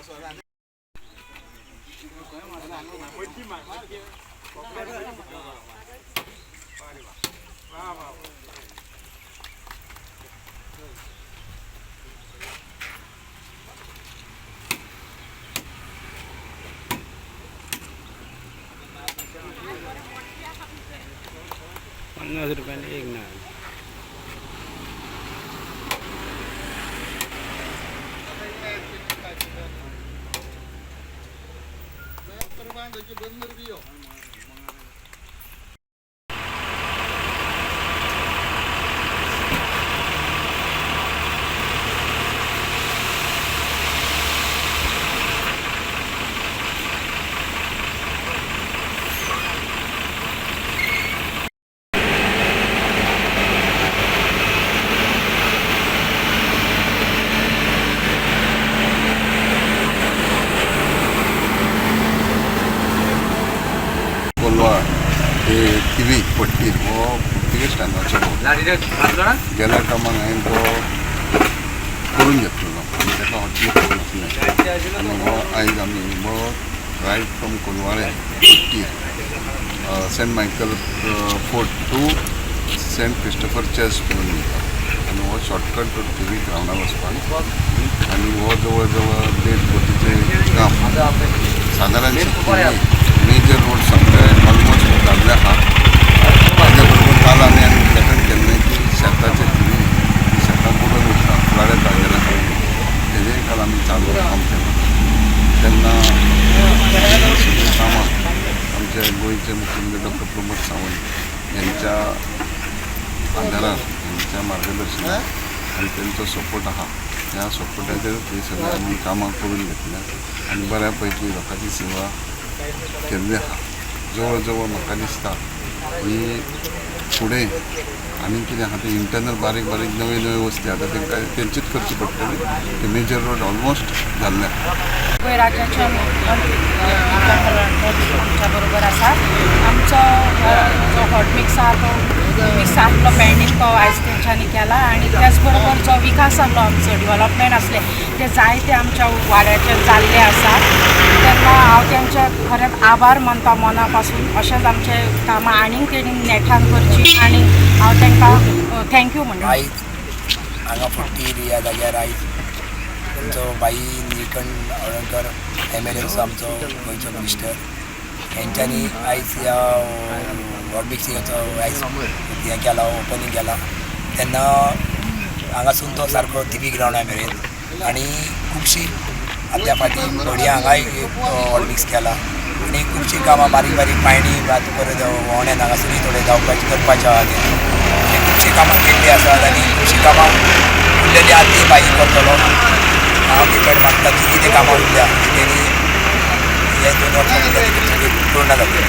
₹50 एक नारळ. TV पट्टी वो पुर्तुगेज टायमाचो गेल्या टायमार हांवें तो करून घेतलेलो ताका हॉटेल करून नासलें आनी हो आयज आमी हो रायड फ्रॉम कोलवाळे पट्टी Saint Michael fort to Saint Christopher church करून वयता आनी हो शॉर्टकट तो TV ग्रावंडार वचपाक आनी हो जवळ जवळ 1.5 कोटीचें काम सादारण मेजर रोड सगळे ऑलमोस्ट जाल्ले आहा ताजे बरोबर काल आमी अटेंड केल्लें की शेताचे शेतां बुडोवन उरता फुडाऱ्या जाग्यार तेजेय काल आमी चालू काम केलें तेन्ना सगळीं कामां आमचे गोंयचे मुख्यमंत्री डॉक्टर प्रमोद सावंत यांच्या आदारार यांच्या मार्गदर्शनान आनी तेंचो सपोर्ट आहा ह्या सपोर्टाचेर ती सगळीं आमी कामां करून घेतल्या आनी बऱ्या पैकी लोकांची सेवा केल्ली आहा जवळ जवळ म्हाका दिसता ही फुडें आनी कितें आहा ते इंटरनल बारीक बारीक नवे नवे वस्ती आतां तांकां तेंचीच करची पडटली ते मेजर रोड ऑलमोस्ट जाल्ले आहा. राज्याच्या आमच्या बरोबर आसा आमचो जो हॉट मिक्स आहा तो मिक्स आसलो पेंडींग तो आयज तेंच्यांनी केला आनी त्याच बरोबर जो विकास आसलो आमचो डेवलपमेंट आसले ते जायते आमच्या वाड्याचे जाल्ले आसा तेन्ना हांव तेंचे खरेंच आभार मानता मना पासून अशेंच आमचे कामां आनीक तेणी नेटान करची आनी हांव तांकां थँक्यू म्हणटा. आयज हांगा पट्टी ह्या जाग्यार आयज तुमचो बाई निलकंठ अळणकर MLA असो आमचो गोंयचो मिनिस्टर हेंच्यांनी आयज ह्या हॉट मिक्सिंगाचो आयज हें केला ओपनिंग केला तेन्ना हांगासून तो सारको TV ग्रावंडा मेरेन आनी खुबशीं आदल्या फाटीं व्हडया हांगाय हॉट मिक्स केला आनी खुबशीं कामां बारीक बारीक पायणी बात परत व्होंवण्यान हांगासरूय थोडे जावपाचें करपाचें आहा तें खुबशीं कामां केल्लीं आसात आनी खुबशीं कामां उरलेलीं आहा ती बाई करतलो हांव तेचेर मागता की कितें कामां उरल्या तेणी हे 2 वर्सां पूर्ण जातली.